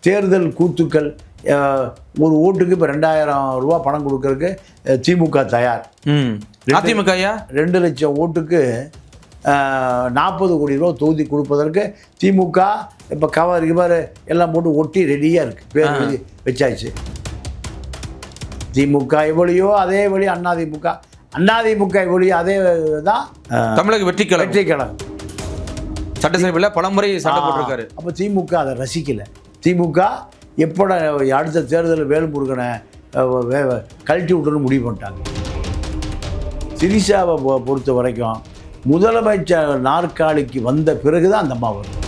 தேர்தல் கூத்துக்கள். ஒரு ஓட்டுக்கு இப்போ 2000 ரூபா பணம் கொடுக்கறதுக்கு திமுக தயார். அதிமுக 2 லட்சம் ஓட்டுக்கு 40 கோடி ரூபா தொகுதி கொடுப்பதற்கு திமுக இப்போ கவர் எல்லாம் போட்டு ஒட்டி ரெடியாக இருக்குது. பேர் எழுதி வச்சாச்சு. திமுக எவ்வளியோ அதே வழி அதிமுக, அதிமுக எவ்வளியோ அதே தான் தமிழக வெற்றிக்கழகம். சட்டசபையில் பலமுறை சண்டை போட்டிருக்காரு. அப்போ திமுக அதை ரசிக்கலை. திமுக எப்போ அடுத்த தேர்தலில் வேல்முருகனை கழட்டி விட்டுன்னு முடிவு பண்ணிட்டாங்க. திரிஷாவை பொறுத்த வரைக்கும் முதலமைச்சர் நாற்காலிக்கு வந்த பிறகு தான் அந்த அம்மா வரும்.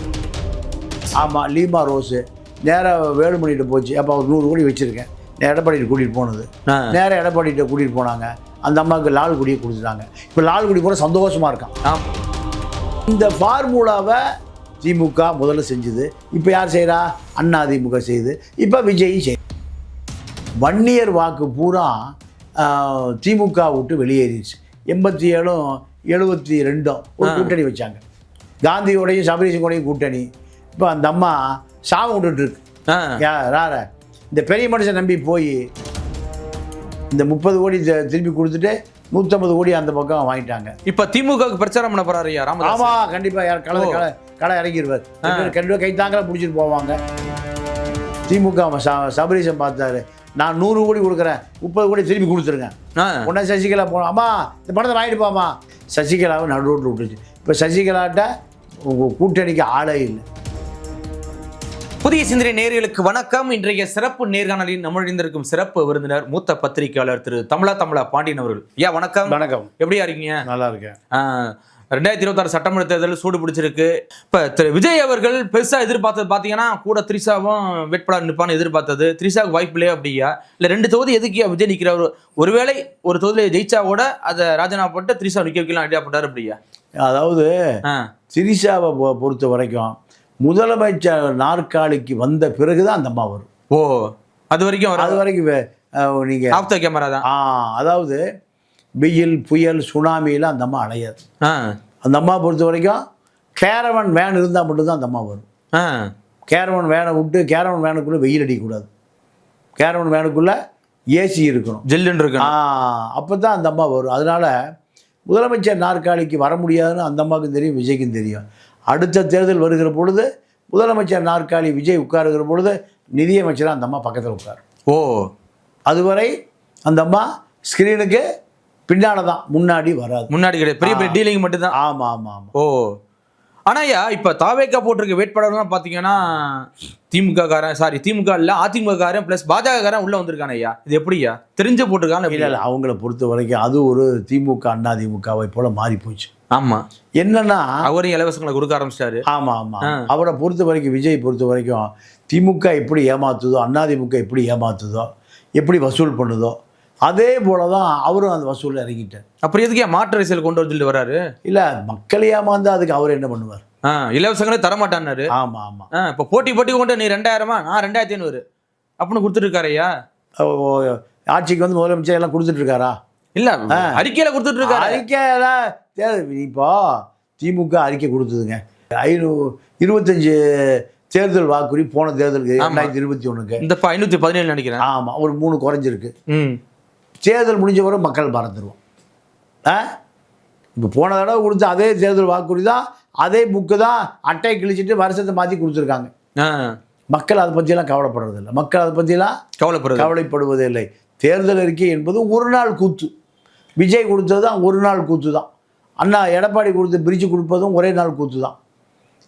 ஆமாம், லீமா ரோஸு நேராக வேலுமணிகிட்ட போச்சு. அப்போ அவர் 100 கோடி வச்சுருக்கேன், எடப்பாடிகிட்ட கூட்டிகிட்டு போனது. நேராக எடப்பாடிகிட்ட கூட்டிகிட்டு போனாங்க. அந்த அம்மாவுக்கு லால்குடியை கொடுத்துட்டாங்க. இப்போ லால்குடி கூட சந்தோஷமாக இருக்கான். இந்த ஃபார்முலாவை திமுக முதல்ல செஞ்சுது. இப்போ யார் செய்கிறா? அதிமுக செய்யுது. இப்போ விஜய் செய்யுது. வன்னியர் வாக்கு பூரா திமுக விட்டு வெளியேறிடுச்சு. 87 72 ஒரு கூட்டணி வச்சாங்க. காந்தியோடையும் சபரீஷங்கோடையும் கூட்டணி. இப்போ அந்த அம்மா சாவு விட்டுட்டுருக்கு. யார இந்த பெரிய மனுஷன் நம்பி போய் இந்த 30 கோடி திருப்பி கொடுத்துட்டு 150 கோடி அந்த பக்கம் வாங்கிட்டாங்க. இப்போ திமுகவுக்கு பிரச்சாரம் பண்ண போறாரு ராமதாஸ். ஆமாம், கண்டிப்பாக யார் களை இறங்கிடுவார். கண்டிப்பாக கைத்தாங்கள பிடிச்சிட்டு போவாங்க. திமுக சபரீஷன் பார்த்தாரு, நான் 100 கோடி கொடுக்குறேன், 30 கோடி திருப்பி கொடுத்துருங்க. உடனே சசிகலா போனோம், அம்மா இந்த பணத்தை வாங்கிட்டு போமா. சசிகலாவை நடு ரோட்டில் விட்டுருச்சு. இப்போ சசிகலாட்ட கூட்டணிக்கு ஆளே இல்லை. புதிய சிந்தனை நேயர்களுக்கு வணக்கம். இன்றைய சிறப்பு நேர்காணலில் நம்மழிந்திருக்கும் சிறப்பு விருந்தினர் மூத்த பத்திரிகையாளர் திரு தமிழா பாண்டியன் அவர்கள். வணக்கம். வணக்கம். எப்படியா இருக்கீங்க? நல்லா இருக்கேன். 2026 சட்டமன்ற தேர்தல் சூடு பிடிச்சிருக்கு. இப்போ திரு விஜய் அவர்கள் பெருசாக எதிர்பார்த்தது பார்த்தீங்கன்னா கூட திரிஷாவும் வேட்பாளர் நிற்பான்னு எதிர்பார்த்தது. திரிஷாவுக்கு வாய்ப்பு இல்லையா அப்படியா? இல்லை 2 தொகுதி எதுக்கியா விஜய் நிற்கிறார்? ஒருவேளை ஒரு தொகுதியை ஜெயிச்சாவோட அதை ராஜினாமா போட்டு திரிஷா நிற்க வைக்கலாம் ஐடியா போட்டார் அப்படியா? அதாவது திரிஷாவை பொறுத்த வரைக்கும் முதலமைச்சர் நாற்காலிக்கு வந்த பிறகுதான் அந்த அம்மா வரும். ஓ, அது வரைக்கும் நீங்கள் ஆஃப் த கேமரா தான். அதாவது வெயில் புயல் சுனாமியில் அந்த அம்மா அலையாது. அந்த அம்மா பொறுத்த வரைக்கும் கேரவன் வேன் இருந்தால் மட்டும்தான் அந்த அம்மா வரும். கேரவன் வேனை விட்டு கேரவன் வேனுக்குள்ளே வெயில் அடிக்கக்கூடாது. கேரவன் வேனுக்குள்ளே ஏசி இருக்கணும், ஜெல்லுன்னு இருக்கணும். அப்போ தான் அந்த அம்மா வரும். அதனால் முதலமைச்சர் நாற்காலிக்கு வர முடியாதுன்னு அந்த அம்மாவுக்கும் தெரியும், விஜய்க்கும் தெரியும். அடுத்த தேர்தல் வருகிற பொழுது முதலமைச்சர் நாற்காலி விஜய் உட்காருகிற பொழுது நிதியமைச்சராக அந்த அம்மா பக்கத்தில் உட்காரு. ஓ, அதுவரை அந்த அம்மா ஸ்க்ரீனுக்கு பின்னால தான், முன்னாடி வராது. முன்னாடி கிடையாது, பெரிய பெரிய டீலிங் மட்டும்தான். ஆமாம் ஆமாம் ஆமாம். ஓ, ஆனாயா இப்போ தாவேக்கா போட்டிருக்க வேட்பாளர்லாம் பார்த்தீங்கன்னா திமுக இல்லை அதிமுக காரன் ப்ளஸ் பாஜக காரன் உள்ளே வந்திருக்கான ஐயா. இது எப்படியா தெரிஞ்சு போட்டிருக்கான்னு? இல்லை, அவங்கள பொறுத்த வரைக்கும் அது ஒரு திமுக அதிமுகவை போல மாறி போச்சு. ஆமாம், என்னன்னா அவரும் இலவசங்களை கொடுக்க ஆரம்பிச்சிட்டாரு. ஆமாம் ஆமாம். அவரை பொறுத்த வரைக்கும் விஜய் பொறுத்த வரைக்கும் திமுக எப்படி ஏமாத்துதோ, அதிமுக எப்படி ஏமாத்துதோ, எப்படி வசூல் பண்ணுதோ, அதே போல தான் அவரும் அந்த வசூலில் இறங்கிட்டார். அப்புறம் எதுக்கு மாற்று அரசியல் கொண்டு வந்து வராரு? இல்லை, மக்கள் ஏமாந்து அதுக்கு அவர் என்ன பண்ணுவார்? இலவசங்களே தரமாட்டான்னாரு. ஆமாம் ஆமாம். இப்போ போட்டி கொண்டு நீ 2000 நான் 2500 அப்படின்னு கொடுத்துட்டு ஐயா. ஆட்சிக்கு வந்து முதலமைச்சர் எல்லாம் கொடுத்துட்டு இருக்காரா? இல்லை, அறிக்கையில் கொடுத்துட்டு இருக்காரு. அறிக்கையில இப்போ திமுக அறிக்கை கொடுத்ததுங்க 525 தேர்தல் வாக்குறுதி போன தேர்தலுக்கு 2021க்கு. இந்த 517 நினைக்கிறேன். ஆமாம், ஒரு 3 குறைஞ்சிருக்கு. தேர்தல் முடிஞ்ச வரை மக்கள் மறந்துடுவோம். இப்போ போன தடவை கொடுத்த அதே தேர்தல் வாக்குறுதி தான், அதே புக்கு தான், அட்டை கிழிச்சிட்டு வருஷத்தை மாற்றி கொடுத்துருக்காங்க. மக்கள் அதை பற்றியெல்லாம் கவலைப்படுறதில்லை. மக்கள் அதை பற்றியெல்லாம் கவலைப்படுவதே இல்லை. தேர்தல் அறிக்கை என்பது ஒரு நாள் கூத்து. விஜய் கொடுத்தது தான் ஒரு நாள் கூத்து தான். எடப்பாடி கொடுத்து பிரித்து கொடுப்பதும் ஒரே நாள் கூத்து தான்.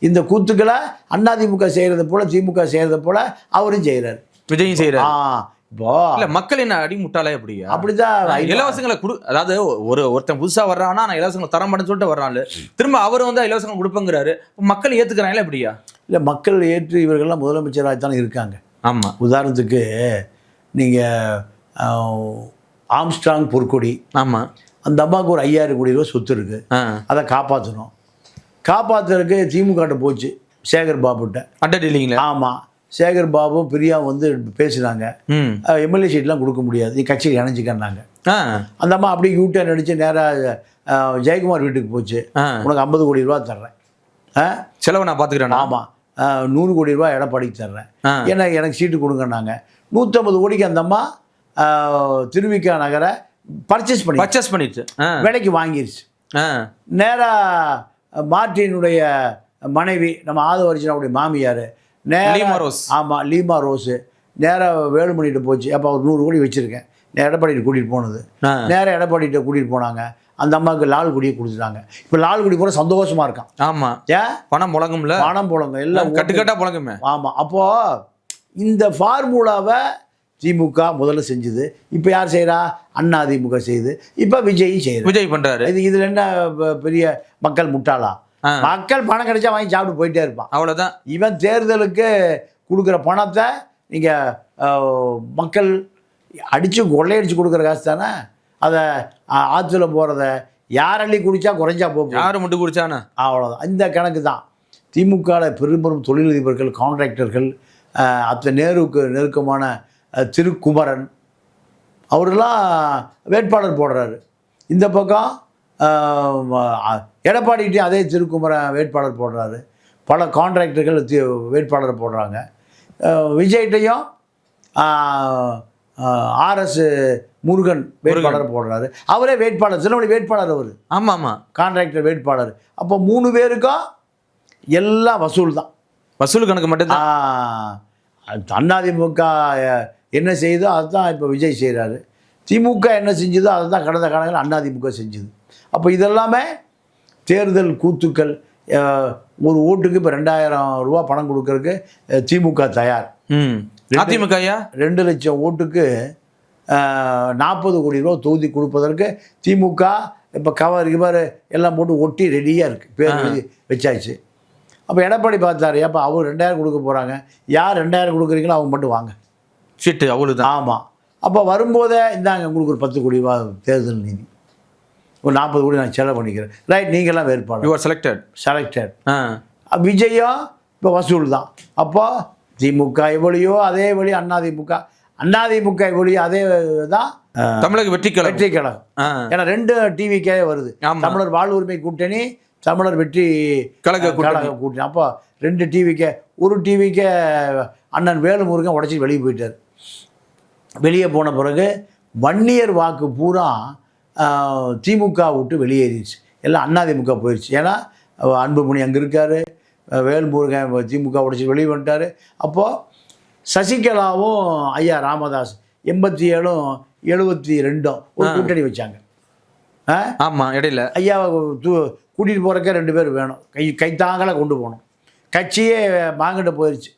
இந்த கூத்துக்களை அதிமுக செய்கிறத போல திமுக செய்கிறத போல அவரும் செய்கிறார், விஜயும் செய்கிறார். இப்போ இல்லை, மக்கள் என்ன அடி முட்டாளே அப்படியா? அப்படிதான் இலவசங்களை அதாவது ஒருத்தன் புதுசாக வர்றான்னா நான் இலவசங்களை தர மாட்டேன்னு சொல்லிட்டு வர்றாள், திரும்ப அவர் வந்து இலவசங்கள் கொடுப்பங்கிறாரு. மக்கள் ஏற்றுக்கிறாங்களே அப்படியா? இல்லை, மக்கள் ஏற்று இவர்கள்லாம் முதலமைச்சராக தானே இருக்காங்க. ஆமாம். உதாரணத்துக்கு நீங்கள் ஆம்ஸ்ட்ராங் பொற்கொடி. ஆமாம். அந்த அம்மாவுக்கு ஒரு 5000 கோடி ரூபா சொத்து இருக்குது. அதை காப்பாற்றணும். காப்பாற்றுறதுக்கு திமுக போச்சு சேகர் பாபுட்ட அட்டை டீலிங்கில். ஆமாம், சேகர் பாபு பிரியா வந்து பேசுனாங்க, எம்எல்ஏ சீட்லாம் கொடுக்க முடியாது, நீ கட்சியில் இணைஞ்சிக்கன்னாங்க. அந்த அம்மா அப்படியே யூட்டர்ன் அடித்து நேராக ஜெயக்குமார் வீட்டுக்கு போச்சு. உனக்கு 50 கோடி ரூபா தர்றேன், செலவை நான் பார்த்துக்கிறேன். ஆமாம், 100 கோடி ரூபாய் எடப்பாடிக்கு தர்றேன், எனக்கு சீட்டு கொடுங்கன்னாங்க. 150 கோடிக்கு அந்த அம்மா திருவிக நகரை பர்ச்சேஸ் பண்ணிடுச்சு, விலைக்கு வாங்கிருச்சு. நேராக மார்ட்டினுடைய மனைவி நம்ம ஆதவர்ஜனாவுடைய மாமியார் ஆமாம் லீமா ரோஸு நேராக வேலுமணிகிட்ட போச்சு. அப்போ அவர் 100 கோடி வச்சுருக்கேன், எடப்பாடிகிட்ட கூட்டிகிட்டு போனது. நேராக எடப்பாடிகிட்ட கூட்டிகிட்டு போனாங்க. அந்த அம்மாவுக்கு லால்குடியை கொடுத்துட்டாங்க. இப்போ லால்குடி கூட சந்தோஷமாக இருக்கான். ஆமாம், ஏன் பணம் புழங்கும்ல, பணம் புழங்கும், எல்லாம் கட்டுக்கட்டாக புழங்குமே. ஆமாம். அப்போது இந்த ஃபார்முலாவை திமுக முதல்ல செஞ்சுது. இப்போ யார் செய்கிறா? அதிமுக செய்யுது. இப்போ விஜய் செய்யுது. விஜய் பண்ணுறாரு. இதில் என்ன பெரிய மக்கள் முட்டாளா? மக்கள் பணம் கிடைச்சா வாங்கி சாப்பிட்டு போயிட்டே இருப்பான், அவ்வளோதான். இவன் தேர்தலுக்கு கொடுக்குற பணத்தை நீங்கள் மக்கள் அடித்து கொள்ளையடிச்சு கொடுக்குற காசு தானே. அதை ஆற்றுல போகிறத யார் அள்ளி குடித்தா குறைஞ்சா போகும், யார் மட்டும் குடித்தானே, அவ்வளோதான். இந்த கணக்கு தான் திமுகவில் பெரும் தொழிலதிபர்கள், கான்ட்ராக்டர்கள், அத்தனை நேருக்கு நெருக்கமான திருக்குமரன் அவரெல்லாம் வேட்பாளர் போடுறாரு. இந்த பக்கம் எடப்பாடிகிட்டையும் அதே திருக்குமரன் வேட்பாளர் போடுறாரு. பல கான்ட்ராக்டர்கள் வேட்பாளர் போடுறாங்க. விஜய்கிட்டையும் ஆர்எஸ் முருகன் வேட்பாளர் போடுறாரு. அவரே வேட்பாளர், திருநெல்வேலி வேட்பாளர் அவர். ஆமாம் ஆமாம், கான்ட்ராக்டர் வேட்பாளர். அப்போ 3 பேருக்கும் எல்லாம் வசூல் தான், வசூல் கணக்கு மட்டும்தான். அதிமுக என்ன செய்யுதோ அதுதான் இப்போ விஜய் செய்கிறாரு. திமுக என்ன செஞ்சதோ அதை தான் கடந்த காலங்களில் அதிமுக செஞ்சுது. அப்போ இதெல்லாமே தேர்தல் கூத்துக்கள். ஒரு ஓட்டுக்கு இப்போ 2000 ரூபா பணம் கொடுக்கறதுக்கு திமுக தயார். அதிமுக 2 லட்சம் ஓட்டுக்கு 40 கோடி ரூபா தொகுதி கொடுப்பதற்கு திமுக இப்போ கவர் எல்லாம் போட்டு ஒட்டி ரெடியாக இருக்குது, பேர் எழுதி வச்சாச்சு. அப்போ எடப்பாடி பார்த்தாரு, அப்போ அவர் 2000 கொடுக்க போகிறாங்க, யார் 2000 கொடுக்குறீங்களோ அவங்க மட்டும் வாங்க சீட்டு, அவ்வளோதான். ஆமாம். அப்போ வரும்போதே இந்தாங்க உங்களுக்கு ஒரு 10 கோடி ரூபா தேர்தல் நிதி, ஒரு 40 கோடி நான் செலவு பண்ணிக்கிறேன், ரைட், நீங்கள்லாம் வேட்பாளர், யூஆர் செலக்டட். விஜயம் இப்போ வசூல் தான். அப்போ திமுக எவ்வளியோ அதே வழி அதிமுக எவ்வளியோ அதே தான் தமிழக வெற்றி கழகம். ஏன்னா 2 டிவிக்கே வருது, தமிழர் வாழ்வுரிமை கூட்டணி, தமிழர் வெற்றி கழக கூட்டணி. அப்போ 2 டிவிக்கே, ஒரு டிவிக்கே அண்ணன் வேலுமுருகன் உடச்சி வெளியே போயிட்டார். வெளியே போன பிறகு வன்னியர் வாக்கு பூரா திமுக விட்டு வெளியேறிடுச்சு, எல்லாம் அதிமுக போயிடுச்சு. ஏன்னா அன்புமணி அங்கே இருக்கார், வேல்முருகன் திமுக உடச்சி வெளியே வந்துட்டார். அப்போது சசிகலாவும் ஐயா ராமதாஸ் 87ம் 72 ஒரு கூட்டணி வச்சாங்க. ஆமாம், இடையில ஐயாவை கூட்டிகிட்டு போகிறக்கே 2 பேர் வேணும், கைத்தாங்கலாக கொண்டு போகணும். கட்சியே மாங்கிட்ட போயிடுச்சு.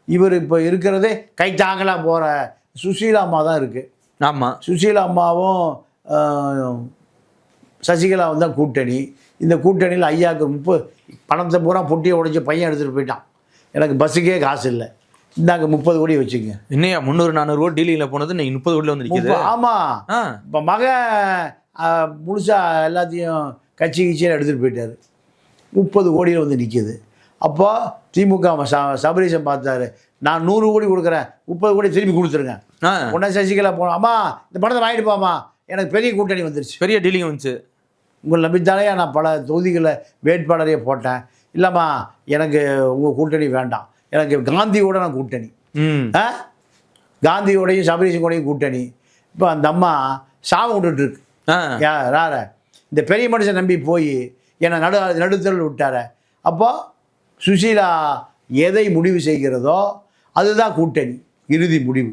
இவர் இப்போ இருக்கிறதே கைத்தாங்கலாக போகிற சுசீலா அம்மா தான் இருக்குது. ஆமாம், சுசீலா அம்மாவும் சசிகலாவும் தான் கூட்டணி. இந்த கூட்டணியில் ஐயாவுக்கு பணத்தை பூரா பொட்டியை உடைச்சி பையன் எடுத்துகிட்டு போயிட்டான், எனக்கு பஸ்ஸுக்கே காசு இல்லை, இந்தாங்க 30 கோடி வச்சுக்கங்க. இன்னையா 300-400 கோடி டீலிங்கில் போனது இன்னைக்கு 30 கோடியில் வந்து நிற்கிது. ஆமாம், இப்போ மகன் முழுசாக எல்லாத்தையும் கட்சியில் எடுத்துகிட்டு போயிட்டார், 30 கோடியில் வந்து நிற்கிது. அப்போ திமுக சபரீசன் பார்த்தாரு, நான் 100 கோடி கொடுக்குறேன், 30 கோடி திருப்பி கொடுத்துருங்க. உடனே சசிகலா போனோம், அம்மா இந்த பணத்தை வாங்கிட்டு போமா, எனக்கு பெரிய கூட்டணி வந்துருச்சு, பெரிய டீலிங் வந்துச்சு, உங்களை நம்பித்தாலேயே நான் பல தொகுதிகளில் வேட்பாளரையே போட்டேன், இல்லைம்மா எனக்கு உங்கள் கூட்டணி வேண்டாம், எனக்கு காந்தியோட நான் கூட்டணி, காந்தியோடையும் சபரீசன் கூடையும் கூட்டணி. இப்போ அந்த அம்மா சாபம் விட்டுட்டுருக்கு. யார இந்த பெரிய மனுஷன் நம்பி போய் என்னை நடுத்தரில் விட்டார. அப்போது சுசீலா எதை முடிவு செய்கிறதோ அதுதான் கூட்டணி, இறுதி முடிவு.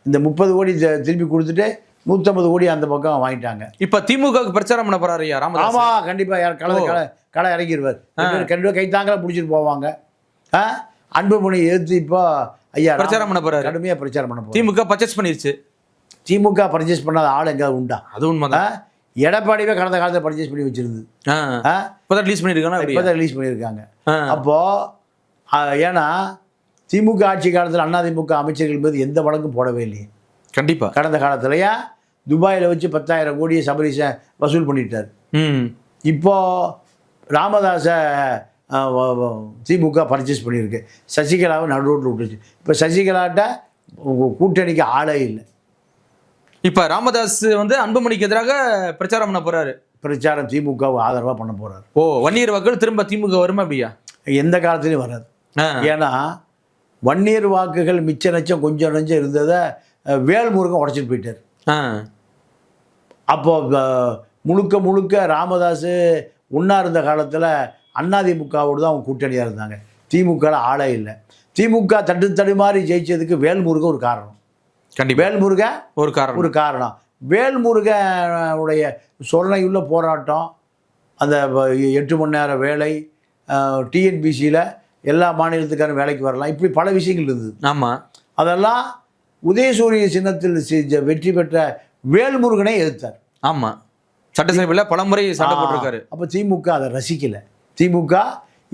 இந்த 30 கோடி திருப்பி கொடுத்துட்டு 150 கோடி அந்த பக்கம் வாங்கிட்டாங்க. இப்போ திமுகவுக்கு பிரச்சாரம் பண்ண போறாரு ஐயா ராமதாஸ். ஆமாம், கண்டிப்பாக களை இறங்கிடுவார். கண்டிப்பாக கைத்தாங்கள பிடிச்சிட்டு போவாங்க. அன்புமணி எதிர்த்து இப்போ ஐயா பிரச்சாரம் பண்ண போறாரு, கடுமையாக பிரச்சாரம் பண்ண போறாரு. திமுக பர்ச்சேஸ் பண்ணிருச்சு. திமுக பர்ச்சேஸ் பண்ணாத ஆள் எங்கேயாவது உண்டா? அது உண்மைதான். எடப்பாடியே கடந்த காலத்தில் பர்ச்சேஸ் பண்ணி வச்சிருந்தது, இப்போதான் ரிலீஸ் பண்ணியிருக்காங்க. அப்போது ஏன்னா திமுக ஆட்சி காலத்தில் அதிமுக அமைச்சர்கள் மீது எந்த வழக்கும் போடவே இல்லையே. கண்டிப்பாக கடந்த காலத்திலையா துபாயில் வச்சு 10,000 கோடியை சபரீசன் வசூல் பண்ணிட்டார். இப்போது ராமதாஸை திமுக பர்ச்சேஸ் பண்ணியிருக்கு, சசிகலாவை நடு ரோட்டில் விட்டுருச்சு. இப்போ சசிகலாட்ட கூட்டணிக்கு ஆளே இல்லை. இப்போ ராமதாஸ் வந்து அன்புமணிக்கு எதிராக பிரச்சாரம் பண்ண போறாரு. பிரச்சாரம் திமுக ஆதரவாக பண்ண போறாரு. வன்னியர் வாக்குகள் திரும்ப திமுக வருமா? அப்படியா? எந்த காலத்துலையும் வராது. ஏன்னா வன்னியர் வாக்குகள் மிச்ச நச்சம் கொஞ்சம் நஞ்சம் இருந்ததை வேல்முருகன் உடச்சிட்டு போயிட்டார். அப்போ முழுக்க முழுக்க ராமதாஸ் ஒன்றா இருந்த காலத்தில் அதிமுகவோடு தான் அவங்க கூட்டணியாக இருந்தாங்க. திமுகவில் ஆளே இல்லை. திமுக தடுமாறி ஜெயிச்சதுக்கு வேல்முருகன் ஒரு காரணம். கண்டிப்பாக வேல்முருகன் ஒரு காரணம். வேல்முருகனுடைய சொரணையுள்ள போராட்டம், அந்த 8 மணி நேர வேலை, டிஎன்பிசியில் எல்லா மாநிலத்துக்கான வேலைக்கு வரலாம், இப்படி பல விஷயங்கள் இருந்தது. ஆமாம், அதெல்லாம் உதயசூரிய சின்னத்தில் வெற்றி பெற்ற வேல்முருகனை எதிர்த்தார். ஆமாம், சட்டசபையில் பல முறை சண்டை போட்டிருக்காரு. அப்போ திமுக அதை ரசிக்கலை. திமுக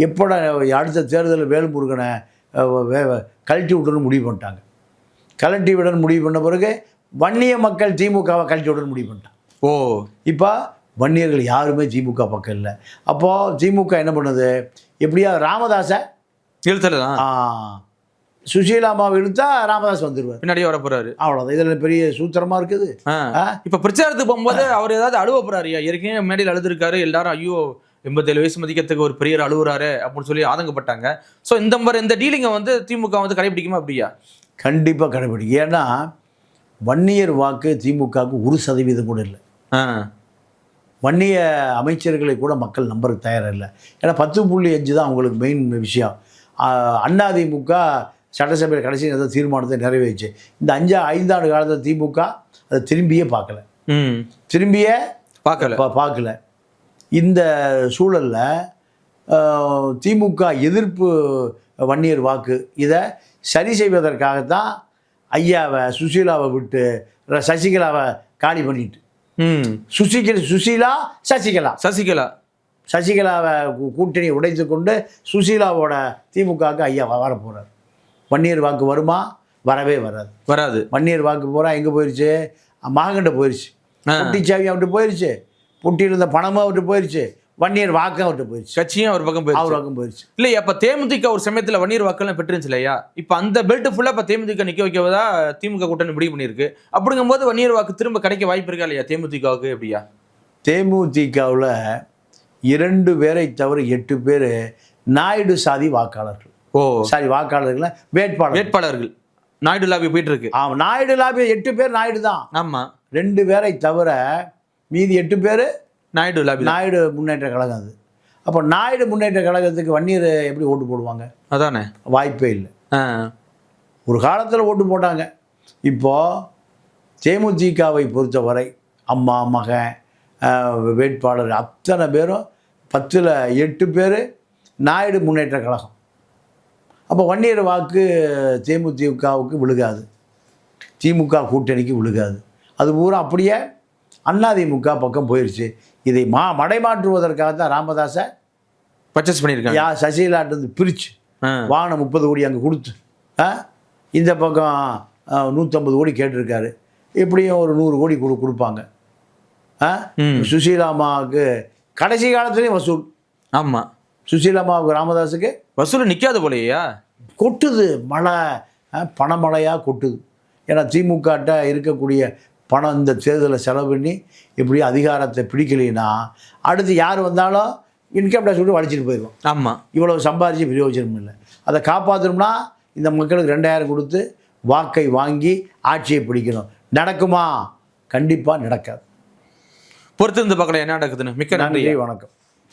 எப்போட அடுத்த தேர்தலில் வேல்முருகனை கழட்டி விடணும்னு முடிவு பண்ணிட்டாங்க. கழட்டி விடணும் முடிவு பண்ண பிறகு வன்னிய மக்கள் திமுகவை கழட்டி விடணும் முடிவு பண்ணிட்டாங்க. இப்போ வன்னியர்கள் யாருமே திமுக பக்கம் இல்லை. அப்போது திமுக என்ன பண்ணுது, எப்படியா ராமதாஸை இழுத்தலாம், சுசீலாமாவை இழுத்தா ராமதாஸ் வந்துடுவார், பின்னாடியே வர போறாரு. அவ்வளோதான். இதில் பெரிய சூத்திரமா இருக்குது. இப்போ பிரச்சாரத்துக்கு போகும்போது அவர் ஏதாவது அழுவ போறாரு, ஏற்கனவே மேடையில் அழுதுருக்காரு, எல்லாரும் ஐயோ 87 வயசு மதிக்கிறதுக்கு ஒரு பெரிய அழுவுறாரு அப்படின்னு சொல்லி ஆதங்கப்பட்டாங்க. ஸோ இந்த மாதிரி இந்த டீலிங்கை வந்து திமுக வந்து கடைபிடிக்குமா அப்படியா? கண்டிப்பாக கடைபிடிக்கும். ஏன்னா வன்னியர் வாக்கு திமுகவுக்கு 1% கூட இல்லை. வன்னிய அமைச்சர்களை கூட மக்கள் நம்பருக்கு தயாராக இல்லை. ஏன்னா 10.5 தான் அவங்களுக்கு மெயின் விஷயம். அதிமுக சட்டசபையில் கடைசி தீர்மானத்தை நிறைவேச்சு. இந்த 5 ஆண்டு காலத்தில் திமுக அதை திரும்பியே பார்க்கல. இந்த சூழலில் திமுக எதிர்ப்பு வன்னியர் வாக்கு இதை சரி செய்வதற்காகத்தான் ஐயாவை சுசீலாவை விட்டு சசிகலாவை காலி பண்ணிட்டு சசிகலாவை கூட்டணி உடைத்து கொண்டு சுசீலாவோட திமுகவுக்கு ஐயா வர போகிறார். வன்னியர் வாக்கு வருமா? வரவே வராது. வன்னியர் வாக்கு பூரா எங்கே போயிடுச்சு? மகன்கிட்ட போயிடுச்சு. பொட்டிச்சாவி அவர்கிட்ட போயிடுச்சு. பொட்டியில் இருந்த பணமும் அவர்கிட்ட போயிடுச்சு. வன்னியர் வாக்கம் அவர்கிட்ட போயிடுச்சு. கட்சியும் அவர் பக்கம் போயிடுச்சு. இல்லை, அப்போ தேமுதிக ஒரு சமயத்தில் வன்னியர் வாக்கெல்லாம் பெற்றுருச்சு இல்லையா? இப்போ அந்த பெல்ட் ஃபுல்லாக இப்போ தேமுதிக நிற்க வைக்கவதா திமுக கூட்டணி முடிவு பண்ணியிருக்கு. அப்படிங்கும்போது வன்னியர் வாக்கு திரும்ப கிடைக்க வாய்ப்பு இருக்கா இல்லையா தேமுதிகவுக்கு? எப்படியா? தேமுதிகவில் 2 பேரை தவிர 8 பேர் நாயுடு சாதி வாக்காளர்கள். வாக்காளர்கள் வேட்பாளர்கள் நாயுடு லாபி போயிட்டு இருக்கு. நாயுடு லாபி 8 பேர் நாயுடு தான். ஆமாம், 2 பேரை தவிர மீதி 8 பேர் நாயுடு முன்னேற்ற கழகம். அது அப்போ நாயுடு முன்னேற்ற கழகத்துக்கு வன்னியர் எப்படி ஓட்டு போடுவாங்க? அதானே, வாய்ப்பே இல்லை. ஒரு காலத்தில் ஓட்டு போட்டாங்க. இப்போது தேமுதிகவை பொறுத்தவரை அம்மா மகன் வேட்பாளர் அத்தனை பேரும் 10ல் 8 பேர் நாயுடு முன்னேற்ற கழகம். அப்போ வன்னியர் வாக்கு தேமுதிகவுக்கு விழுகாது, திமுக கூட்டணிக்கு விழுகாது. அது பூரா அப்படியே அதிமுக பக்கம் போயிடுச்சு. இதை மடைமாற்றுவதற்காகத்தான் ராமதாஸை பர்ச்சேஸ் பண்ணியிருக்காங்க. சசிகலாட்டு பிரித்து வாங்கின 30 கோடி அங்கே கொடுத்து இந்த பக்கம் 150 கோடி கேட்டிருக்காரு. எப்படியும் ஒரு 100 கோடி கொடுப்பாங்க. சுசீலாமாவுக்கு கடைசி காலத்துலேயும் வசூல். ஆமாம், சுசீலாமாவுக்கு ராமதாஸுக்கு வசூல் நிற்காது போலையா? கொட்டுது, மழை பணமழையாக கொட்டுது. ஏன்னா திமுகட்ட இருக்கக்கூடிய பணம் இந்த தேர்தலை செலவு பண்ணி இப்படி அதிகாரத்தை பிடிக்கலைன்னா அடுத்து யார் வந்தாலும் இன்கம் டேக்ஸ் விட்டு வலிச்சிட்டு போயிடுவோம். ஆமாம், இவ்வளோ சம்பாதிச்சு பிரயோஜனம் இல்லை. அதை காப்பாற்றணும்னா இந்த மக்களுக்கு 2000 கொடுத்து வாக்கை வாங்கி ஆட்சியை பிடிக்கணும். நடக்குமா? கண்டிப்பாக நடக்காது. பொறுத்து இருந்து பார்க்கலாம் என்ன நடக்குதுன்னு. மிக்க நன்றி, வணக்கம்.